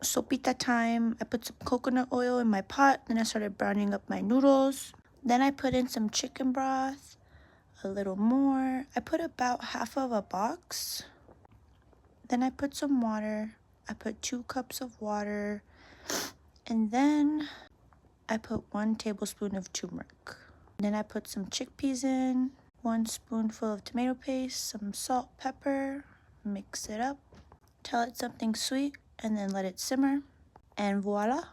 sopita time. I put some coconut oil in my pot. Then I started browning up my noodles. Then I put in some chicken broth, a little more. I put about half of a box. Then I put some water. I put 2 cups of water. And then I put 1 tablespoon of turmeric. Then I put some chickpeas in, 1 spoonful of tomato paste, some salt, pepper, mix it up, till it's something sweet, and then let it simmer. And voila,